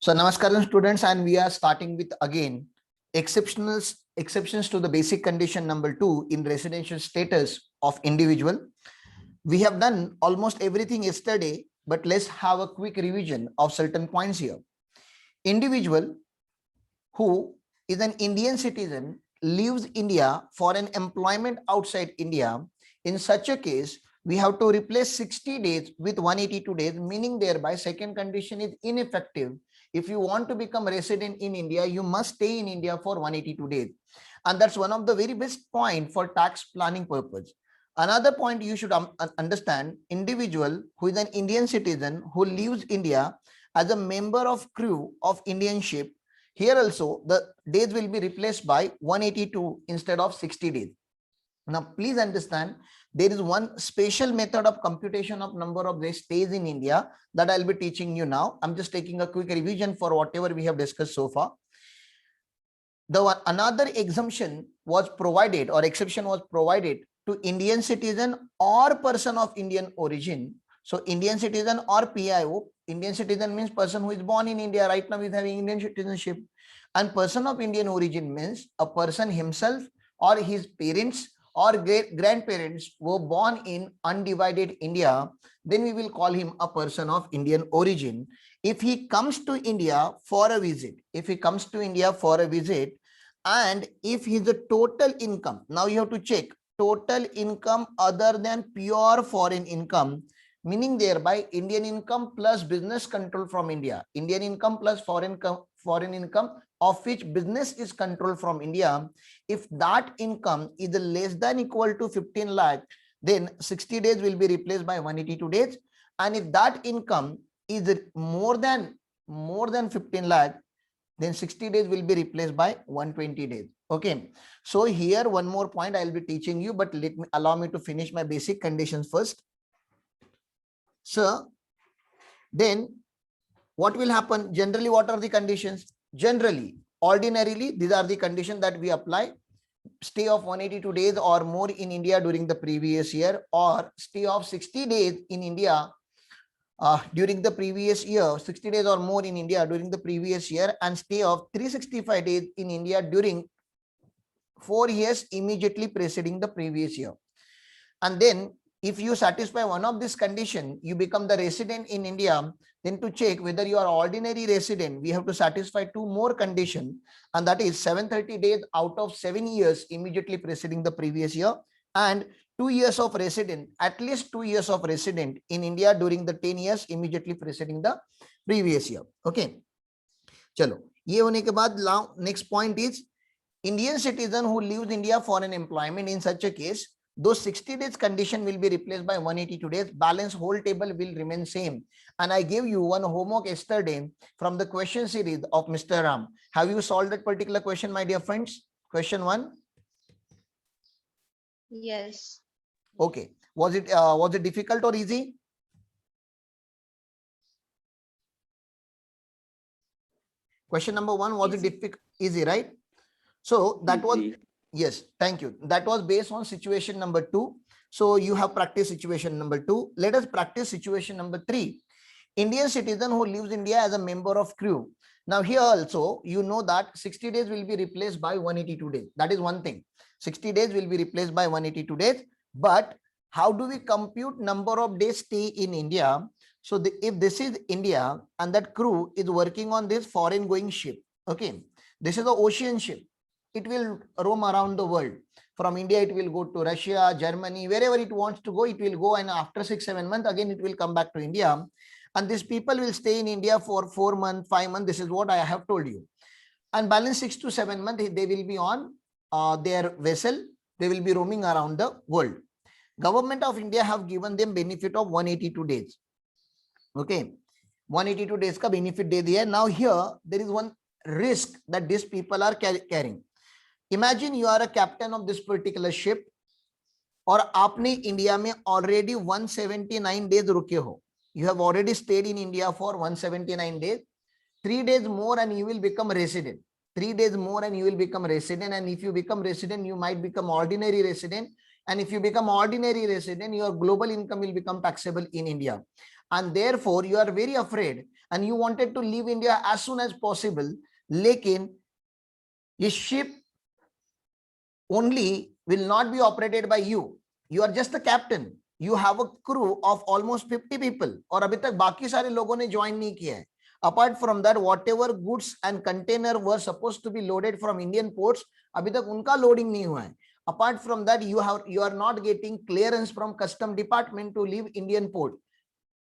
So Namaskaram students, and we are starting with again exceptions to the basic condition number 2 in residential status of individual. We have done almost everything yesterday, but let's have a quick revision of certain points here. Individual who is an Indian citizen leaves India for an employment outside India. In such a case, we have to replace 60 days with 182 days, meaning thereby second condition is ineffective. If you want to become resident in India, you must stay in India for 182 days. And that's one of the very best point for tax planning purpose. Another point you should understand, individual who is an Indian citizen who leaves India as a member of crew of Indian ship, here also the days will be replaced by 182 instead of 60 days. Now please understand, there is one special method of computation of number of days stays in India that I'll be teaching you now. I'm just taking a quick revision for whatever we have discussed so far. Another exemption was provided or exception was provided to Indian citizen or person of Indian origin. So Indian citizen or PIO, Indian citizen means person who is born in India, right now is having Indian citizenship, and person of Indian origin means a person himself or his parents or great grandparents were born in undivided India, then we will call him a person of Indian origin. If he comes to India for a visit, and if his total income, now you have to check total income other than pure foreign income, meaning thereby Indian income plus business control from India, Indian income plus foreign income of which business is controlled from India. If that income is less than equal to 15 lakh, then 60 days will be replaced by 182 days. And if that income is more than 15 lakh, then 60 days will be replaced by 120 days. Okay. So here one more point I'll be teaching you, but allow me to finish my basic conditions first. So then what will happen? Generally, what are the conditions? Generally, ordinarily, these are the conditions that we apply. Stay of 182 days or more in India during the previous year, or stay of 60 days in India during the previous year, 60 days or more in India during the previous year, and stay of 365 days in India during 4 years immediately preceding the previous year. And then if you satisfy one of this condition, you become the resident in India. Then to check whether you are ordinary resident, we have to satisfy 2 more conditions, and that is 730 days out of 7 years immediately preceding the previous year, and 2 years of resident, at least 2 years of resident in India during the 10 years immediately preceding the previous year. Okay. Chalo. ये होने के बाद next point is Indian citizen who leaves India for an employment. In such a case, those 60 days condition will be replaced by 182 days. Balance whole table will remain same. And I gave you one homework yesterday from the question series of Mr. Ram. Have you solved that particular question, my dear friends? Question 1. Yes. Okay. Was it difficult or easy? Question number 1, was it difficult? Easy, right? So that was, yes, thank you. That was based on situation number 2. So you have practiced situation number 2. Let us practice situation number 3. Indian citizen who leaves India as a member of crew. Now here also, you know that 60 days will be replaced by 182 days. That is one thing. 60 days will be replaced by 182 days. But how do we compute number of days stay in India? So if this is India and that crew is working on this foreign going ship, okay, this is an ocean ship. It will roam around the world. From India, it will go to Russia, Germany, wherever it wants to go, it will go. And after 6-7 months, again, it will come back to India. And these people will stay in India for 4 months, 5 months. This is what I have told you. And balance 6 to 7 months, they will be on their vessel. They will be roaming around the world. Government of India have given them benefit of 182 days. Okay. 182 days ka benefit de diya. Now here, there is one risk that these people are carrying. Imagine you are a captain of this particular ship और आपने India में already 179 days रुके हो. You have already stayed in India for 179 days. 3 days more and you will become resident. 3 days more and you will become resident. And if you become resident, you might become ordinary resident. And if you become ordinary resident, your global income will become taxable in India. and therefore you are very afraid and you wanted to leave India as soon as possible. लेकिन ये ship only will not be operated by you. You are just the captain. You have a crew of almost 50 people. और अभी तक बाकी सारे लोगों ने join नहीं किया है. Apart from that, whatever goods and container were supposed to be loaded from Indian ports, अभी तक उनका loading नहीं हुआ है. Apart from that, you are not getting clearance from custom department to leave Indian port.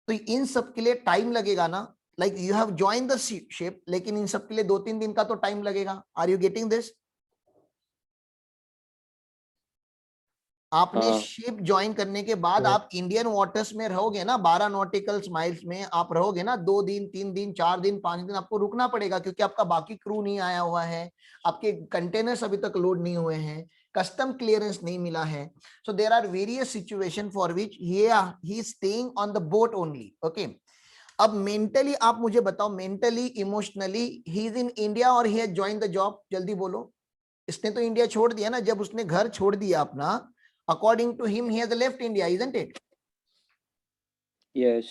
तो इन सब के लिए टाइम लगेगा ना. Like you have joined the ship, लेकिन इन सब के लिए 2-3 दिन का तो टाइम लगेगा. Are you getting this? आपने शिप ज्वाइन करने के बाद आप इंडियन वाटर्स में रहोगे ना, 12 नॉटिकल माइल्स में आप रहोगे ना, 2 दिन 3 दिन 4 दिन 5 दिन आपको रुकना पड़ेगा, क्योंकि आपका बाकी क्रू नहीं आया हुआ है, आपके कंटेनर्स अभी तक लोड नहीं हुए हैं, कस्टम क्लियरेंस नहीं मिला है. So there are various situation for which he is staying on the boat only. Okay, अब मेंटली आप मुझे बताओ, mentally emotionally he is in India और he has joined the job. जल्दी बोलो. इसने तो इंडिया छोड़ दिया ना. जब उसने घर छोड़ दिया अपना, according to him he has left India, isn't it? Yes.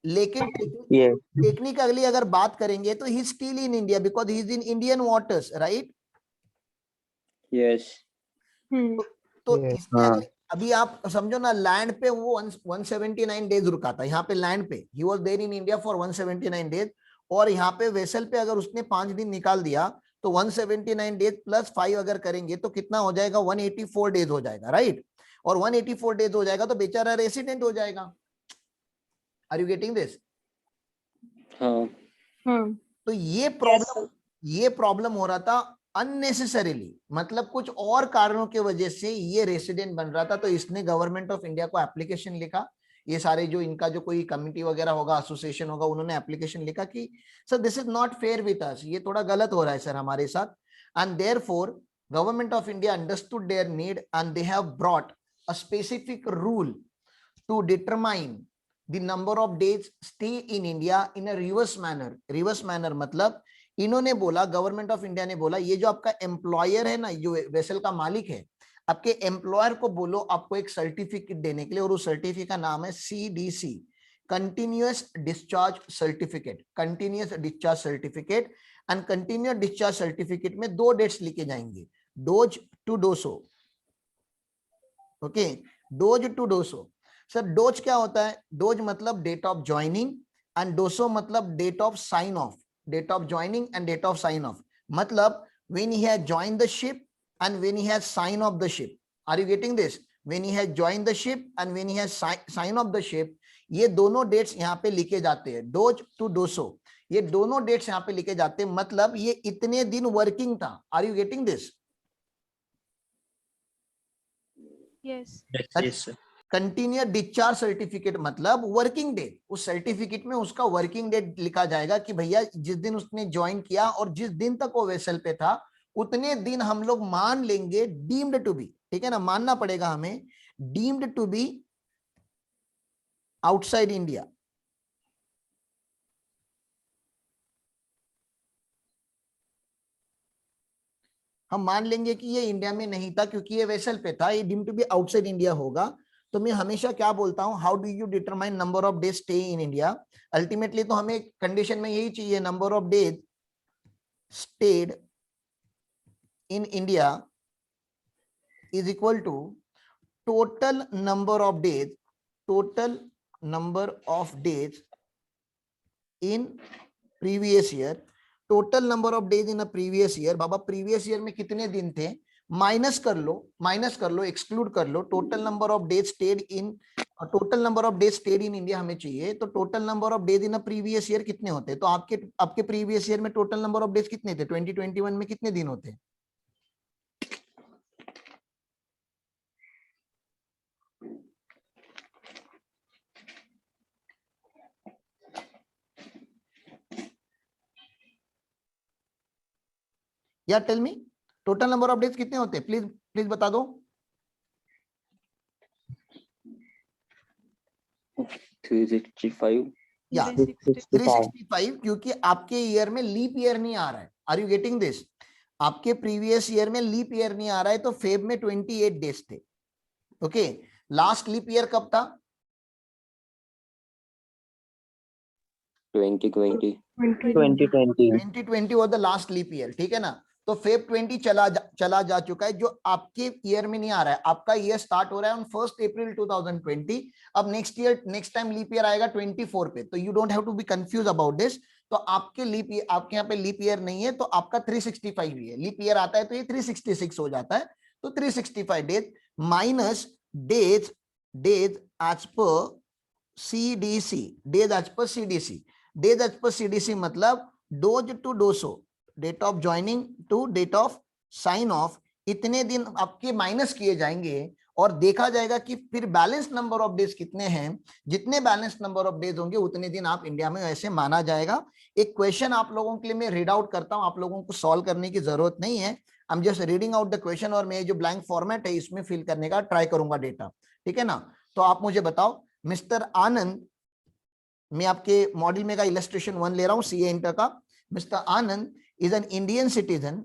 लेकिन टेक्निकली अगर बात करेंगे तो he is still in India because he is in Indian waters, right? Yes. तो इसमें अभी आप समझो ना, लैंड पे वो 179 डेज रुका था. यहाँ पे लैंड पे he was there in India for 179 days, और यहाँ पे वेसल पे अगर उसने 5 दिन निकाल दिया तो 179 डेज प्लस 5 अगर करेंगे तो कितना हो जाएगा? 184 डेज हो जाएगा, राइट? और 184 डेज हो जाएगा तो बेचारा रेसिडेंट हो जाएगा. Are you getting this? तो ये प्रॉब्लम हो रहा था अननेसेसरीली, मतलब कुछ और कारणों की वजह से ये रेसिडेंट बन रहा था. तो इसने गवर्नमेंट ऑफ इंडिया को एप्लीकेशन लिखा. ये सारे जो इनका जो कोई कमिटी वगैरह होगा, एसोसिएशन होगा, उन्होंने एप्लीकेशन लिखा कि sir this is not fair with us, ये थोड़ा गलत हो रहा है सर हमारे साथ. And therefore government of India understood their need and they have brought a specific rule to determine the number of days stay in India in a reverse manner. Reverse manner मतलब इन्होंने बोला, government of India ने बोला, ये जो आपका employer है ना, जो वेसल का मालिक है, आपके एम्प्लॉयर को बोलो आपको एक सर्टिफिकेट देने के लिए, और उस सर्टिफिकेट का नाम है CDC, continuous discharge certificate. Continuous discharge certificate. And continuous discharge certificate में 2 डेट्स लिखे जाएंगे, डोज टू डोसो. ओके, डोज टू डोसो. सर डोज क्या होता है? डोज मतलब date of joining, and DOSO मतलब date of sign off. Date of joining and date of sign off मतलब when he has joined the ship and when he has sign off the ship. Are you getting this? When he has joined the ship and when he has sign off the ship. ये दोनों dates यहाँ पे लिखे जाते हैं, dose to डोसो. ये दोनों डेट्स यहाँ पे लिखे जाते हैं, मतलब ये इतने दिन वर्किंग था. Are you getting this? Yes. Continuous discharge certificate मतलब वर्किंग डेट. उस सर्टिफिकेट में उसका वर्किंग डेट लिखा जाएगा कि भैया जिस दिन उसने ज्वाइन किया और जिस दिन तक वो वेसल पे था, उतने दिन हम लोग मान लेंगे डीम्ड टू बी. ठीक है ना, मानना पड़ेगा हमें, deemed to be outside India. हम मान लेंगे कि ये इंडिया में नहीं था क्योंकि ये वेसल पे था, ये deemed to be outside India होगा. तो मैं हमेशा क्या बोलता हूं, how do you determine number of days stay in India? Ultimately तो हमें कंडीशन में यही चाहिए, number of days stayed in India is equal to total number of days in previous year. total number of days in a previous year. Baba previous year में कितने दिन थे, minus कर लो, एक्सक्लूड कर लो. Total number of days stayed in India हमें चाहिए. तो total number of days in a previous year कितने होते हैं? तो आपके प्रीवियस ईयर में टोटल नंबर ऑफ डेज कितने थे? 2021 में कितने दिन होते हैं? या tell me, total number of days कितने होते हैं? प्लीज बता दो. 365. या 365, क्योंकि आपके ईयर में लीप ईयर नहीं आ रहा है. Are you getting this? आपके प्रीवियस ईयर में लीप ईयर नहीं आ रहा है, तो फेब में 28 डेज थे. ओके, लास्ट लीप ईयर कब था? 2020. 2020. 2020 was the last leap year, ठीक है ना। तो फेब 20 चला जा चुका है, जो आपके ईयर में नहीं आ रहा है। आपका ईयर स्टार्ट हो रहा है ऑन 1 अप्रैल 2020। अब नेक्स्ट टाइम लीप ईयर आएगा 24 पे, तो you don't have to be confuse about this. तो आपके आपके यहाँ पे लीप ईयर नहीं है, तो आपका 365 ही है। लीप ईयर आता है तो ये 366 हो जाता है। तो 365 days minus days as per CDC, days as per CDC। Days as per CDC मतलब DOJ to DOSO, date of joining to date of sign off, इतने दिन आपके माइनस किए जाएंगे और देखा जाएगा कि फिर बैलेंस नंबर ऑफ डेज कितने हैं। जितने बैलेंस नंबर ऑफ डेज होंगे उतने दिन आप इंडिया में ऐसे माना जाएगा। एक क्वेश्चन आप लोगों के लिए मैं रीड आउट करता हूं, आप लोगों को सॉल्व करने की जरूरत नहीं है। I am just reading out the question और मैं जो ब्लैंक फॉर्मेट है इसमें फिल करने का ट्राई करूंगा डेटा, ठीक है ना। तो आप मुझे बताओ, मिस्टर आनंद, मैं आपके मॉडल में का इलस्ट्रेशन 1 ले रहा हूं सीए इंटर का। Mister Anand is an Indian citizen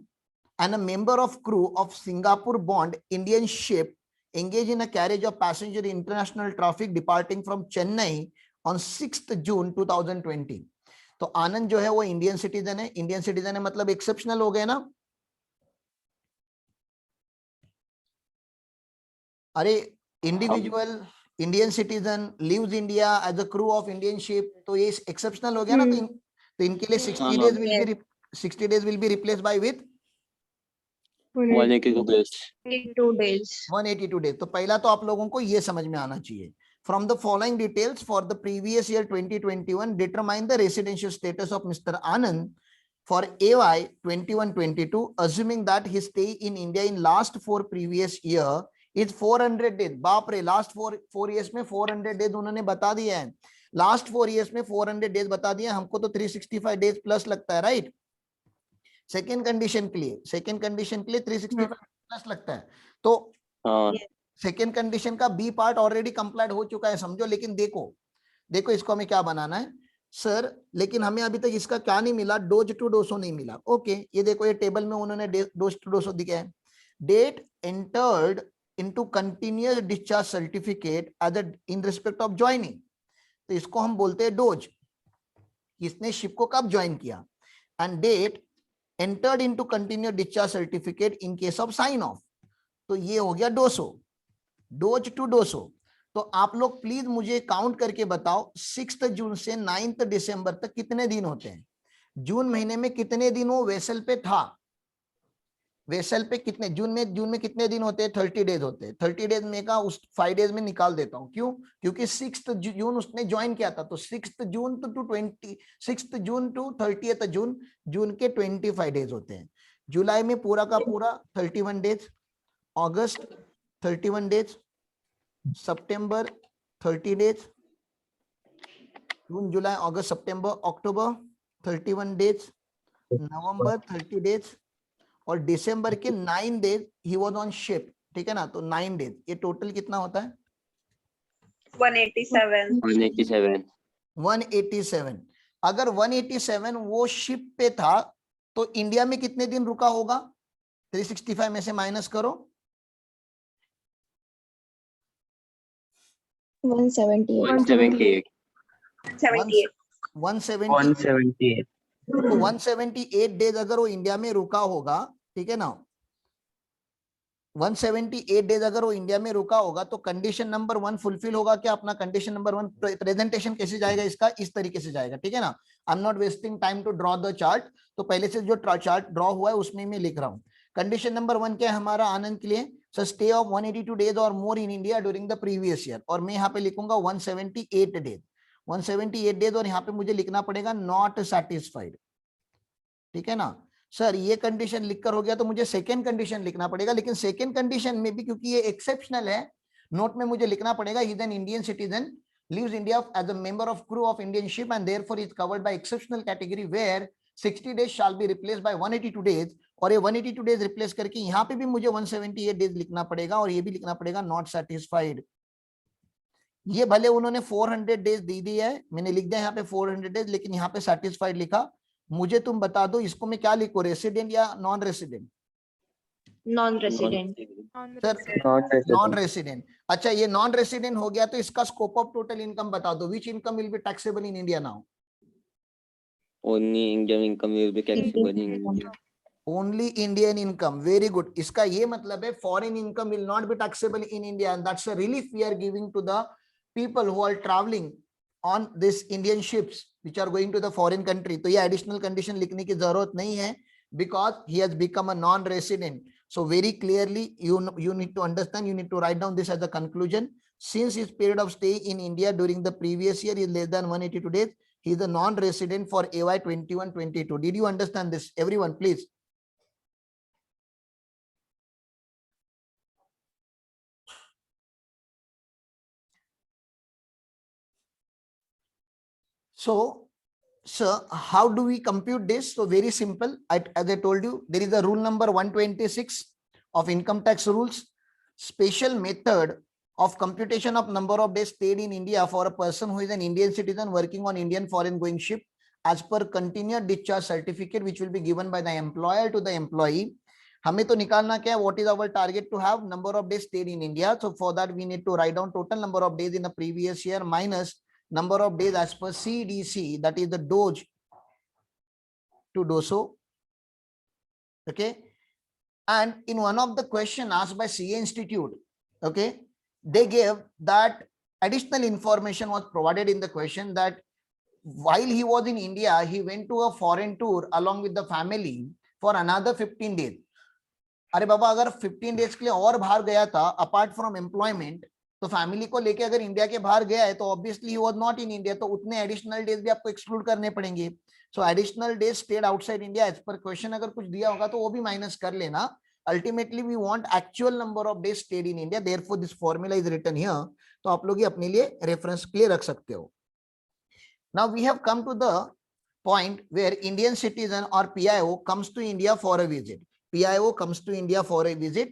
and a member of crew of Singapore bound Indian ship engaged in a carriage of passenger in international traffic departing from Chennai on 6th June 2020। तो आनंद जो है वो Indian citizen है। Indian citizen है मतलब exceptional हो गए ना। अरे individual Indian citizen lives India as a crew of Indian ship, तो ये एक्सेप्शनल हो गया ना। तो इनके लिए 60 days will be 60 days will be replaced by with 182 days. 82 days. 182 days। तो पहला तो आप लोगों को ये समझ में आना चाहिए। From the following details for the previous year 2021, determine the residential status of Mr. Anand for AY 21-22, assuming that his stay in India in last 4 previous year is 400 days। बाप रे, last 4 years में 400 days उन्होंने बता दिया है। Last 4 years में 400 days बता दिया, हमको तो 365 days प्लस लगता है, राइट। सेकेंड कंडीशन के लिए 365 प्लस लगता है। तो सेकेंड कंडीशन का बी पार्ट ऑलरेडी कंप्लीट हो चुका है, समझो। लेकिन देखो इसको हमें क्या बनाना है सर, लेकिन हमें अभी तक इसका क्या नहीं मिला, डोज टू डोसो नहीं मिला। ओके, ये देखो ये टेबल में उन्होंने डोज टू डोसो दिया है। Date entered into continuous discharge certificate as in respect of joining, तो इसको हम बोलते हैं डोज, इसने शिप को कब ज्वाइन किया। And date entered into continuous discharge certificate in case of sign off, तो ये हो गया डोसो, डोज टू डोसो। तो आप लोग प्लीज मुझे काउंट करके बताओ 6 जून से 9 दिसंबर तक कितने दिन होते हैं। जून महीने में कितने दिन वो वेसल पे था, वेसल पे कितने, जून में कितने दिन होते हैं, 30 डेज होते हैं। 30 डेज में का उस 5 डेज में निकाल देता हूं, क्यों, क्योंकि 6 जून उसने ज्वाइन किया था। तो 6 जून टू 26 जून टू 30 जून, जून के 25 डेज होते हैं। जुलाई में पूरा का पूरा 31 डेज, अगस्त 31 डेज, सितंबर 30 डेज, जून जुलाई अगस्त सितंबर अक्टूबर 31 डेज, नवंबर 30 डेज, और दिसंबर के 9 days he was on ship, ठीक है ना। तो 9 डेज, ये टोटल कितना होता है 187। अगर 187 वो शिप पे था तो इंडिया में कितने दिन रुका होगा, 365 में से माइनस करो, 178. 178। तो 178 डेज अगर वो इंडिया में रुका होगा, ठीक है ना, 178 डेज अगर वो इंडिया में रुका होगा, तो कंडीशन नंबर 1 फुलफिल होगा क्या अपना। कंडीशन नंबर 1 प्रेजेंटेशन कैसे जाएगा इसका, इस तरीके से जाएगा, ठीक है ना। I am not wasting time to draw the chart, तो पहले से जो चार्ट ड्रॉ हुआ है उसमें मैं लिख रहा हूँ। कंडीशन नंबर 1 क्या है हमारा आनंद के लिए, सो स्टे ऑफ 182 डेज और more in India during the previous year, और मैं यहाँ पे लिखूंगा 178 डेज, 178 डेज, और यहाँ पे मुझे लिखना पड़ेगा नॉट सेटिस्फाइड, ठीक है ना। सर ये कंडीशन लिखकर हो गया, तो मुझे सेकेंड कंडीशन लिखना पड़ेगा, लेकिन सेकेंड कंडीशन में भी क्योंकि ये एक्सेप्शनल है, नोट में मुझे लिखना पड़ेगा he is an Indian citizen lives India as a member of crew of Indian ship and therefore is covered by exceptional category where 60 days shall be replaced by 182 days, और ये 182 days replace करके यहाँ पे भी मुझे 178 days लिखना पड़ेगा, और ये भी लिखना पड़ेगा नॉट सेटिस्फाइड। ये भले उन्होंने 400 डेज दी दी है, मैंने लिख दिया यहाँ पे 400 डेज, लेकिन यहाँ पे सेटिस्फाइड लिखा। मुझे तुम बता दो इसको मैं क्या लिखूं, रेसिडेंट या non resident. Non-resident. Sir non resident. अच्छा ये नॉन रेसिडेंट हो गया, तो इसका स्कोप ऑफ टोटल इनकम बता दो, विच income will be taxable in India now. Only Indian income will be taxable in India. Only Indian income. Very good. इसका ये मतलब है foreign income will not be taxable in India, and that's a relief we are giving to the people who are traveling on this Indian ships which are going to the foreign country. तो ये additional condition लिखने की जरूरत नहीं है because he has become a non-resident. So very clearly you need to understand, you need to write down this as a conclusion. Since his period of stay in India during the previous year is less than 182 days, he is a non-resident for AY 21-22. Did you understand this? Everyone, please. So, sir, how do we compute this? So very simple. As I told you, there is a rule number 126 of income tax rules. Special method of computation of number of days stayed in India for a person who is an Indian citizen working on Indian foreign going ship as per continuous discharge certificate which will be given by the employer to the employee. हमें तो निकालना क्या है? What is our target to have? Number of days stayed in India. So for that we need to write down total number of days in the previous year minus number of days as per CDC, that is the Doge to DOSO. Okay. And in one of the question asked by CA Institute, okay, they gave that additional information was provided in the question that while he was in India, he went to a foreign tour along with the family for another 15 days. अरे बाबा, अगर 15 days के लिए और बाहर गया था apart from employment, तो family को लेके अगर इंडिया के बाहर गया है तो obviously he was not in India, तो उतने एडिशनल डेज भी आपको एक्सक्लूड करने पड़ेंगे. So additional days stayed outside India as per question अगर कुछ दिया होगा तो वो भी माइनस कर लेना. Ultimately we want actual number of days stayed in India, therefore this formula is written here. तो आप लोग ये अपने लिए रेफरेंस के लिए रख सकते हो. Now we have come to the point where Indian citizen और PIO comes to India for a visit. PIO comes to India for a visit,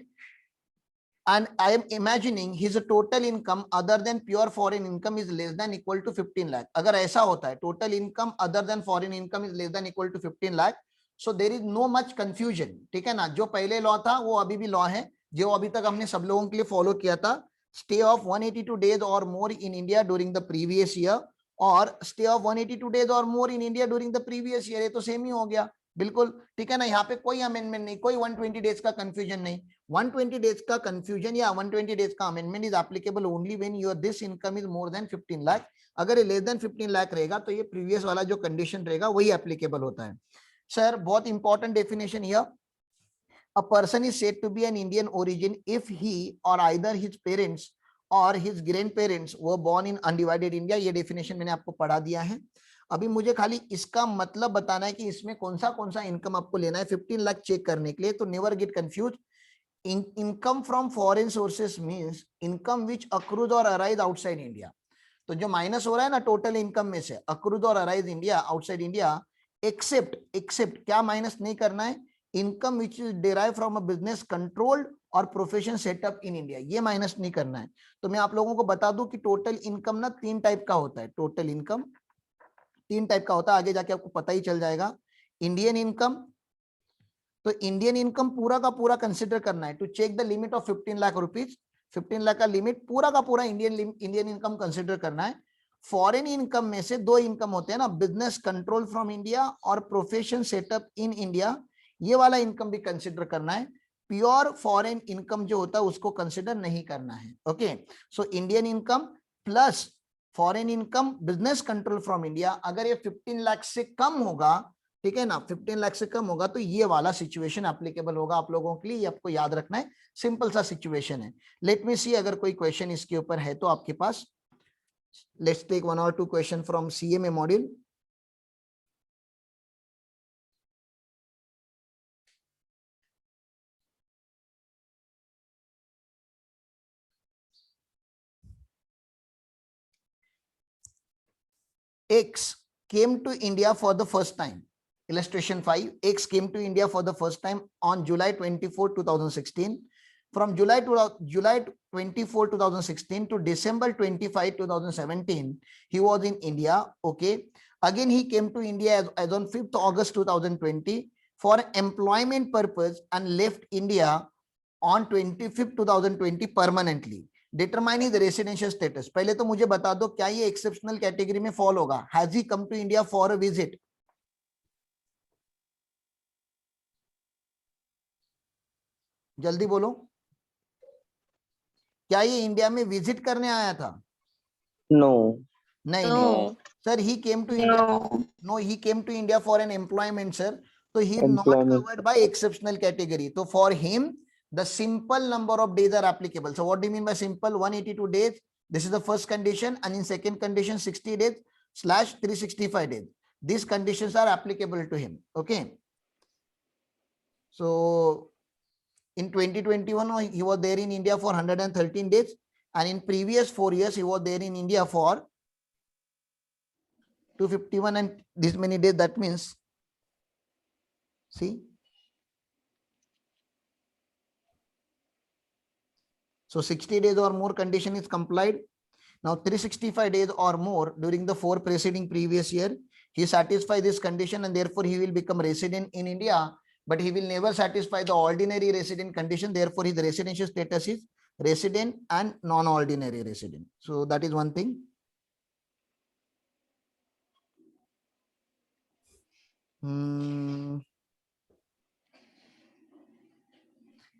and I am imagining his total income other than pure foreign income is less than equal to 15 lakh. अगर ऐसा होता है total income other than foreign income is less than equal to 15 lakh, so there is no much confusion. ठीक है ना? जो पहले law था वो अभी भी लॉ है, जो अभी तक हमने सब लोगों के लिए फॉलो किया था. Stay of 182 days or more in India during the previous year और stay of 182 days or more in India during the previous year, ये तो सेम ही हो गया. बिल्कुल ठीक है ना? यहाँ पे कोई अमेंडमेंट नहीं, कोई 120 डेज का कंफ्यूजन नहीं. 120 डेज का कंफ्यूजन या 120 डेज का amendment is applicable only when your this income is more than 15 lakh. अगर ये लेस देन 15 लाख रहेगा तो ये प्रीवियस वाला जो कंडीशन रहेगा वही एप्लीकेबल होता है. सर, बहुत important definition here. A person is said to be an Indian origin if he or either his parents or his grandparents were born in undivided India. ये डेफिनेशन मैंने आपको पढ़ा दिया है. अभी मुझे खाली इसका मतलब बताना है कि इसमें कौन सा इनकम आपको लेना है 15 लाख चेक करने के लिए. तो never get confuse. Income from foreign sources means income which accrues और अराइज आउटसाइड इंडिया. तो जो माइनस हो रहा है ना टोटल इनकम में से, अक्रूज और arise India outside India, except क्या माइनस नहीं करना है? Income which is derive from a business controlled और प्रोफेशन सेटअप इन इंडिया, ये माइनस नहीं करना है. तो मैं आप लोगों को बता दूं कि टोटल इनकम ना 3 टाइप का होता है. टोटल इनकम 3 टाइप का होता है, आगे जाके आपको पता ही चल जाएगा. इंडियन इनकम, तो इंडियन इनकम पूरा का पूरा कंसिडर करना है to check the limit of 15 lakh rupees. 15 lakh का लिमिट पूरा का पूरा इंडियन इनकम कंसिडर करना है. फॉरेन इनकम में से 2 इनकम होते हैं ना, बिजनेस कंट्रोल फ्रॉम इंडिया और प्रोफेशन सेटअप इन इंडिया. ये वाला इनकम भी कंसिडर करना है. प्योर फॉरेन इनकम जो होता है उसको कंसिडर नहीं करना है. Okay, so Indian income plus foreign income, business control from India. अगर ये 15 लाख से कम होगा, ठीक है ना, 15 लाख से कम होगा तो ये वाला सिचुएशन एप्लीकेबल होगा आप लोगों के लिए. ये आपको याद रखना है, सिंपल सा सिचुएशन है. लेट मी सी अगर कोई क्वेश्चन इसके ऊपर है तो आपके पास. Let's take 1 or 2 question from CMA module. X came to India for the first time. Illustration 5. X came to India for the first time on July 24, 2016. From July 24, 2016 to December 25, 2017, he was in India. Okay. Again, he came to India as on 5th August 2020 for employment purpose and left India on 25th 2020 permanently. Determine his residential status. पहले तो मुझे बता दो क्या ये exceptional category में fall होगा. Has he come to India for a visit? जल्दी बोलो, क्या ये इंडिया में विजिट करने आया था? No. नहीं नहीं No. Sir, he came to India, No. No he came to India for an employment sir, तो he not Employment. Covered by exceptional category, तो for him the simple number of days are applicable. So what do you mean by simple? 182 days, this is the first condition, and in second condition 60 days slash 365 days, these conditions are applicable to him. Okay, so in 2021 he was there in India for 113 days, and in previous 4 years he was there in India for 251 and this many days. That means, see, so 60 days or more condition is complied. Now 365 days or more during the 4 preceding previous year, he satisfies this condition and therefore he will become resident in India, but he will never satisfy the ordinary resident condition. Therefore his residential status is resident and non-ordinary resident. So that is one thing.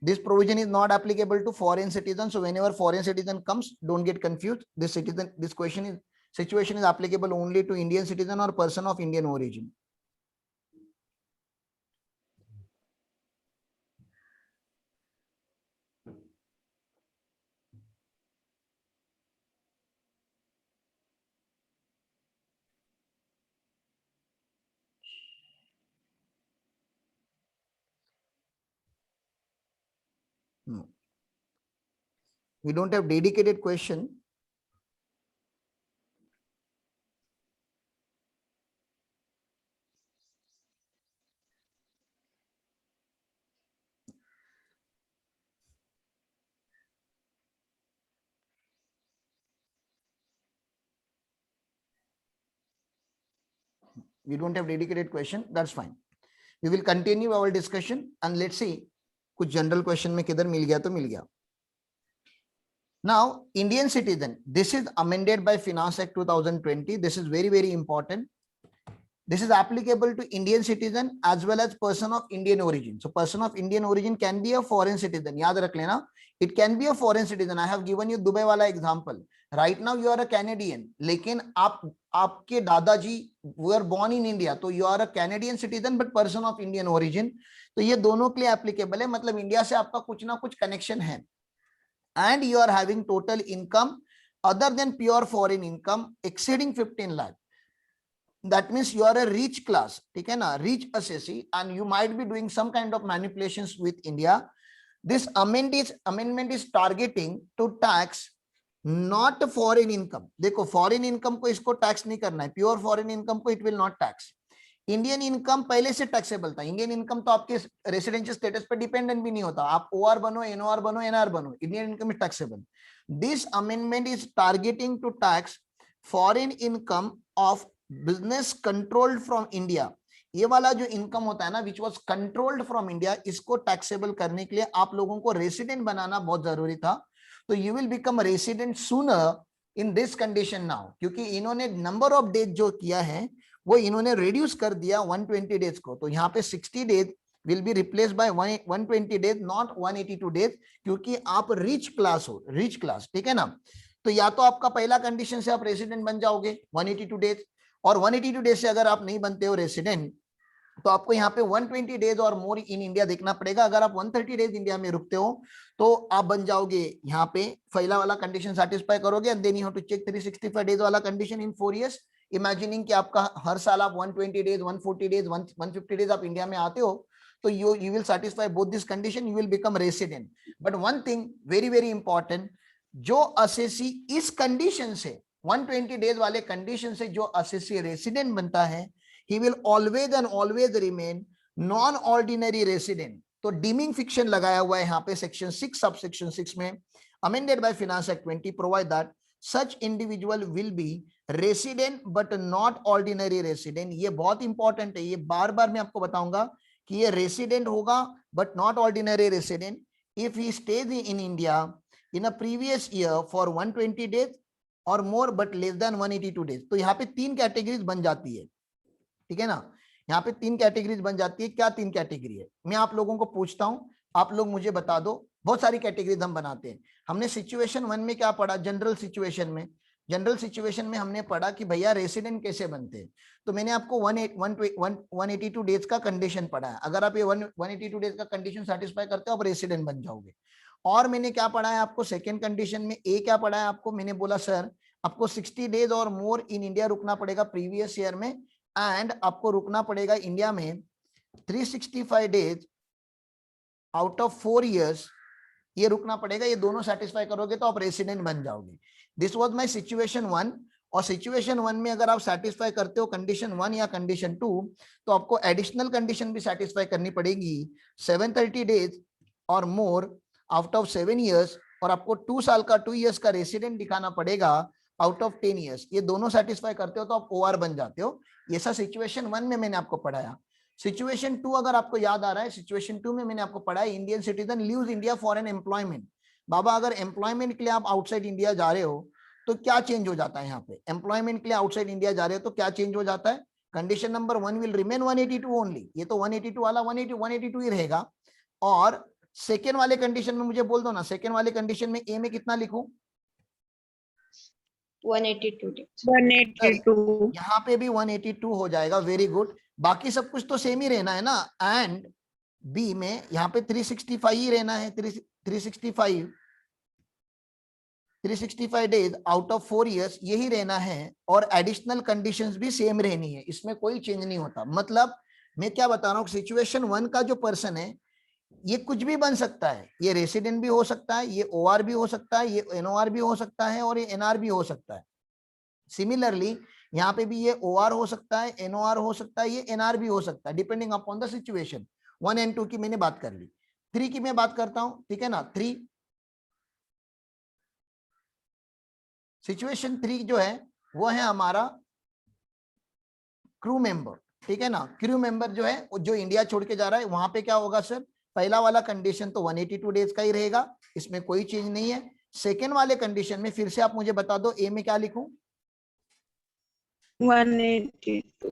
This provision is not applicable to foreign citizens. So whenever foreign citizen comes, don't get confused. This question is, situation is applicable only to Indian citizen or person of Indian origin. No. We don't have dedicated question. We don't have dedicated question. That's fine. We will continue our discussion and let's see कुछ general question में किधर मिल गया तो मिल गया. Now, Indian citizen, this is amended by Finance Act 2020. This is very, very important. This is applicable to Indian citizen as well as person of Indian origin. So person of Indian origin can be a foreign citizen. याद रख लेना. It can be a foreign citizen. I have given you Dubai वाला example. Right now you are a Canadian. लेकिन आपके दादाजी were born in India. तो you are a Canadian citizen but person of Indian origin. तो ये दोनों के लिए applicable है. मतलब इंडिया से आपका कुछ ना कुछ connection है. And you are having total income other than pure foreign income exceeding 15 lakh. That means you are a rich class, ठीक है ना, rich assessee, and you might be doing some kind of manipulations with India. This amendment is targeting to tax not foreign income. देखो foreign income को इसको tax नहीं करना है, pure foreign income को it will not tax. Indian income पहले से taxable था. इंडियन इनकम तो आपके रेसिडेंशियल स्टेटस पर डिपेंडेंट भी नहीं होता. आप ओआर बनो, एनओआर बनो, एनआर बनो, Indian income is taxable. This amendment is targeting to tax foreign income of business controlled from India. ये वाला जो इनकम होता है ना, which was controlled from India, इसको टैक्सेबल करने के लिए आप लोगों को रेसिडेंट बनाना बहुत जरूरी था. तो you will become resident sooner in this condition now, क्योंकि इन्होंने नंबर ऑफ डेज जो किया है वो इन्होंने रिड्यूस कर दिया 120 डेज को. तो यहाँ पे 60 days will be replace by 120 days, not 182 days, क्योंकि आप रिच क्लास हो, रिच क्लास, ठीक है ना. तो या तो आपका पहला कंडीशन से आप रेसिडेंट बन जाओगे 182 डेज, और 182 डेज से अगर आप नहीं बनते हो रेसिडेंट तो आपको यहाँ पे 120 डेज और मोर इन इंडिया देखना पड़ेगा. अगर आप 130 डेज इंडिया में रुकते हो तो आप बन जाओगे यहाँ पे पहला वाला कंडीशन सेटिस्फाई करोगे, and then you have to check 365 days वाला कंडीशन इन 4 इयर्स. इमेजिनिंग कि आपका हर साल आप 120 डेज, 140 डेज, 150 डेज आप इंडिया में आते हो, तो you will satisfy both this condition, you will become resident. But one thing very very important, जो असेसी इस कंडीशन से 120 डेज वाले कंडीशन से जो असेसी रेसिडेंट बनता है, he will always and always remain non ordinary resident. तो dimming fiction लगाया हुआ है यहाँ पे सेक्शन 6 सब सेक्शन 6 में, amended by Finance Act 20 provide that such individual will be resident but not ordinary resident. ये बहुत इंपॉर्टेंट है, ये बार बार मैं आपको बताऊंगा कि ये रेसिडेंट होगा but not ordinary resident if he stays in India in a previous year for 120 days और more but less than 182 days. तो यहाँ पे 3 कैटेगरीज बन जाती है, ठीक है ना. यहाँ पे 3 कैटेगरीज बन जाती है. क्या 3 कैटेगरी है, मैं आप लोगों को पूछता हूँ, आप लोग मुझे बता दो। बहुत सारी कैटेगरीज हम बनाते हैं। हमने सिचुएशन 1 में क्या पढ़ा? जनरल सिचुएशन में हमने पढ़ा कि भैया रेसिडेंट कैसे बनते हैं। तो मैंने आपको 182 डेज का कंडीशन पढ़ा है। अगर आप ये 182 डेज का कंडीशन सेटिस्फाई करते हो आप रेसिडेंट बन जाओगे। और मैंने क्या पढ़ा है आपको सेकेंड कंडीशन में? ए क्या पढ़ा है आपको? मैंने बोला सर आपको 60 डेज और मोर इन इंडिया रुकना पड़ेगा प्रीवियस ईयर में, एंड आपको रुकना पड़ेगा इंडिया में 365 डेज आउट ऑफ 4 years, ये रुकना पड़ेगा। ये दोनों सेटिस्फाई करोगे तो आप रेसिडेंट बन जाओगे। This was my situation 1। और सिचुएशन 1 में अगर आप सेटिस्फाई करते हो कंडीशन 1 या कंडीशन 2, तो आपको एडिशनल कंडीशन भी सेटिस्फाई करनी पड़ेगी 730 डेज और मोर आउट ऑफ 7 years, और आपको 2 साल का 2 years का रेसिडेंट दिखाना पड़ेगा आउट ऑफ 10 years। ये दोनों सेटिस्फाई करते हो तो आप ओआर बन जाते हो। ये सब सिचुएशन 1 में मैंने आपको पढ़ाया। सिचुएशन 2 अगर आपको याद आ रहा है, सिचुएशन 2 में मैंने आपको पढ़ा है Indian citizen leaves India for an employment. बाबा अगर एम्प्लॉयमेंट के लिए आप आउटसाइड इंडिया जा रहे हो तो क्या चेंज हो जाता है? यहाँ पे एम्प्लॉयमेंट के लिए आउटसाइड इंडिया जा रहे हो तो क्या चेंज हो जाता है? Condition number 1 will remain 182 only. ये तो 182 वाला 182 ही रहेगा। और सेकेंड वाले कंडीशन में मुझे बोल दो ना, सेकेंड वाले कंडीशन में ए में कितना लिखूं? 182 days. 182. यहाँ पे भी 182 हो जाएगा। Very good. बाकी सब कुछ तो सेम ही रहना है ना। एंड बी में यहाँ पे 365 ही रहना है। 365 डेज आउट ऑफ 4 years यही रहना है, और एडिशनल कंडीशंस भी सेम रहनी है, इसमें कोई चेंज नहीं होता। मतलब मैं क्या बता रहा हूँ, सिचुएशन 1 का जो पर्सन है ये कुछ भी बन सकता है। ये रेसिडेंट भी हो सकता है, ये ओआर भी हो सकता है, ये एनओआर भी हो सकता है, और ये एनआर भी हो सकता है। सिमिलरली यहाँ पे भी ये ओआर हो सकता है, एनओआर हो सकता है, ये एनआर भी हो सकता है, depending upon the situation. 1 and 2 की मैंने बात कर ली। 3 की मैं बात करता हूं, ठीक है ना। 3 सिचुएशन 3 जो है वो है हमारा क्रू मेंबर, ठीक है ना। क्रू मेंबर जो है जो इंडिया छोड़ के जा रहा है, वहां पे क्या होगा सर? पहला वाला कंडीशन तो 182 डेज का ही रहेगा, इसमें कोई चेंज नहीं है। सेकेंड वाले कंडीशन में फिर से आप मुझे बता दो ए में क्या लिखूं? 182.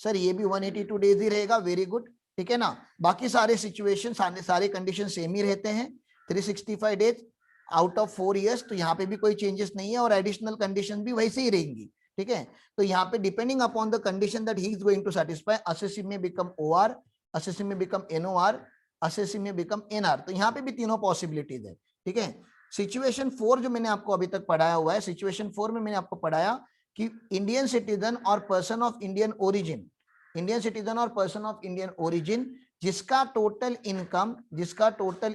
सर ये भी 182 डेज ही रहेगा। वेरी गुड, ठीक है ना। बाकी सारे सिचुएशन सारे कंडीशन सेम ही रहते हैं। 365 डेज आउट ऑफ 4 years, तो यहाँ पे भी कोई चेंजेस नहीं है, और एडिशनल कंडीशन भी वैसे ही रहेंगी, ठीक है। तो यहाँ पे depending upon the condition that he is going to satisfy, assessee में बिकम ओआर, असेसी में बिकम एनओआर, असेसी में बिकम एनआर। तो यहाँ पे भी तीनों पॉसिबिलिटीज है, ठीक है। सिचुएशन 4 जो मैंने आपको अभी तक पढ़ाया हुआ है, सिचुएशन 4 में मैंने आपको पढ़ाया कि इंडियन सिटीजन और person of Indian origin, Indian citizen और पर्सन ऑफ इंडियन ओरिजिन जिसका total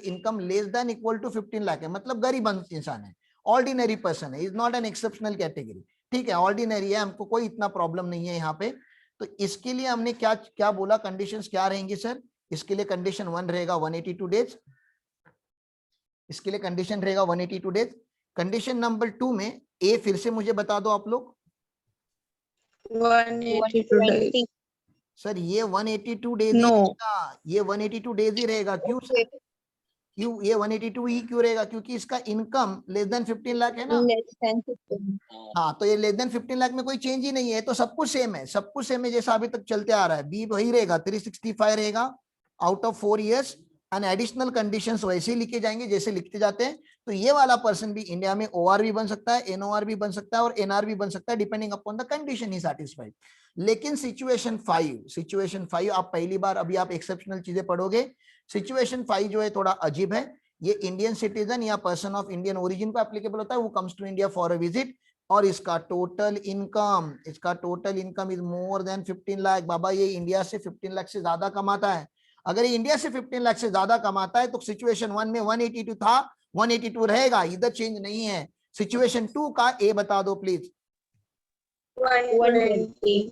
income less than equal to 15 lakh है, मतलब गरीब इंसान है, ऑर्डिनरी पर्सन है, is not an exceptional category, ठीक है, ऑर्डिनरी है, हमको कोई इतना प्रॉब्लम नहीं है यहाँ पे। तो इसके लिए हमने क्या क्या बोला, कंडीशंस क्या रहेंगी सर? इसके लिए कंडीशन 1 रहेगा 182 डेज, इसके लिए कंडीशन रहेगा 182 डेज। कंडीशन नंबर 2 में ए फिर से मुझे बता दो आप लोग। 182 days. सर ये 182 डेज ही No. रहेगा, ये 182 डेज ही रहेगा। क्यों सर? क्यों ये 182 ही क्यों रहेगा? क्योंकि इसका इनकम लेस देन 15 लाख है ना। Less than 15. हाँ, तो ये लेस देन 15 लाख में कोई चेंज ही नहीं है, तो सब कुछ सेम है, सब कुछ सेम है जैसा अभी तक चलते आ रहा है। बी वही रहेगा, 365 रहेगा out of 4 years, and additional conditions वैसे ही लिखे जाएंगे जैसे लिखते जाते हैं। तो ये वाला पर्सन भी इंडिया में ओआर भी बन सकता है, एनओआर भी बन सकता है, और एनआर भी बन सकता है, depending upon the condition he satisfied. लेकिन सिचुएशन 5 आप पहली बार अभी आप एक्सेप्शनल चीजें पढ़ोगे। सिचुएशन 5 जो है थोड़ा अजीब है। ये इंडियन सिटीजन या पर्सन ऑफ इंडियन ओरिजिन को एप्लीकेबल होता है, वो comes to India for a visit, और इसका total income is more than 15 lakh. बाबा ये इंडिया से 15 लाख से ज्यादा कमाता है। अगर ये इंडिया से 15 लाख से ज्यादा कमाता है तो सिचुएशन 1 में 182 था, 182 रहेगा, इधर चेंज नहीं है। सिचुएशन 2 का ए बता दो प्लीज। 120.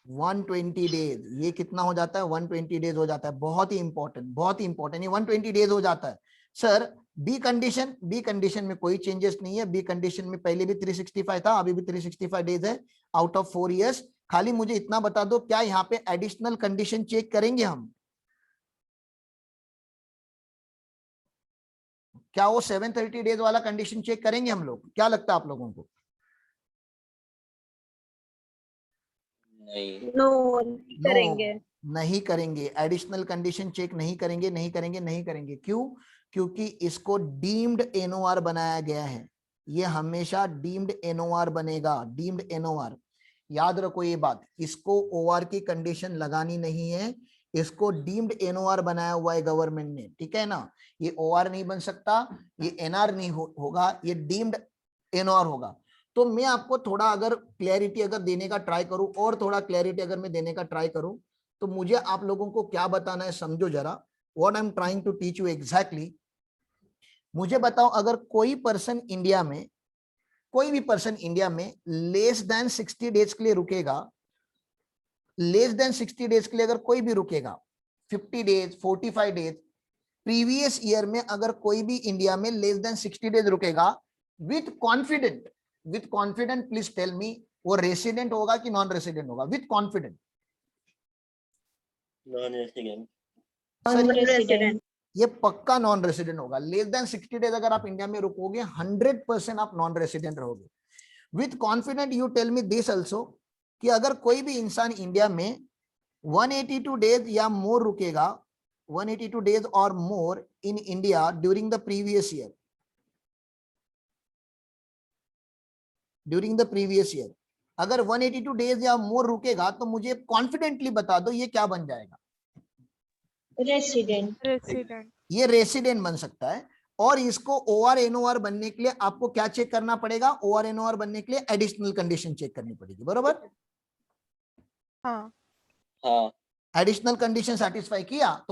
120 डेज, ये कितना हो जाता है? 120 डेज हो जाता है। बहुत ही इंपॉर्टेंट ये 120 डेज हो जाता है। सर बी कंडीशन में कोई चेंजेस नहीं है। बी कंडीशन में पहले भी 365 था, अभी भी 365 डेज है आउट ऑफ 4 years। खाली मुझे इतना बता दो, क्या यहाँ पे एडिशनल कंडीशन चेक करेंगे हम? क्या वो 730 डेज वाला कंडीशन चेक करेंगे हम लोग? क्या लगता है आप लोगों को? नहीं No. No, करेंगे। नहीं करेंगे, एडिशनल कंडीशन चेक नहीं करेंगे, नहीं करेंगे, नहीं करेंगे। क्यों? क्योंकि इसको डीम्ड एनओआर बनाया गया है, ये हमेशा डीम्ड एनओआर बनेगा, डीम्ड एनओआर। याद रखो ये बात, इसको ओआर की कंडीशन लगानी नहीं है, इसको डीम्ड एनओआर बनाया हुआ है गवर्नमेंट ने, ठीक है ना। ये ओआर नहीं बन सकता, ये एनआर नहीं होगा, ये डीम्ड एनओआर होगा। तो मैं आपको थोड़ा अगर क्लैरिटी अगर देने का ट्राई करूं, और थोड़ा क्लैरिटी अगर मैं देने का ट्राई करूं, तो मुझे आप लोगों को क्या बताना है समझो जरा, what I am trying to teach you exactly. मुझे बताओ, अगर कोई पर्सन इंडिया में, कोई भी पर्सन इंडिया में लेस देन 60 डेज के लिए रुकेगा, लेस देन 60 डेज के लिए अगर कोई भी रुकेगा, 50 डेज, 45 डेज, प्रीवियस ईयर में अगर कोई भी इंडिया में लेस देन 60 डेज रुकेगा, with confident, with confident please tell me, वो रेसिडेंट होगा कि नॉन रेसिडेंट होगा? With confident non resident Non-resident. ये पक्का नॉन रेसिडेंट होगा। लेस देन 60 डेज अगर आप इंडिया में रुकोगे, 100% आप नॉन रेसिडेंट रहोगे। With confident you tell me this also, कि अगर कोई भी इंसान इंडिया में 182 डेज या मोर रुकेगा, 182 डेज और more in India during the previous year, during the previous year, अगर 182 डेज या मोर रुकेगा, तो मुझे कॉन्फिडेंटली बता दो ये क्या बन जाएगा? रेसिडेंट। रेसिडेंट। ये रेसिडेंट बन सकता है। और इसको ओआर एनओआर बनने के लिए आपको क्या चेक करना पड़ेगा? ओआर एनओआर बनने के लिए एडिशनल कंडीशन चेक करनी पड़ेगी, बरोबर? हाँ। हाँ एडिशनल कंडीशन सेटिस्फाई किया तो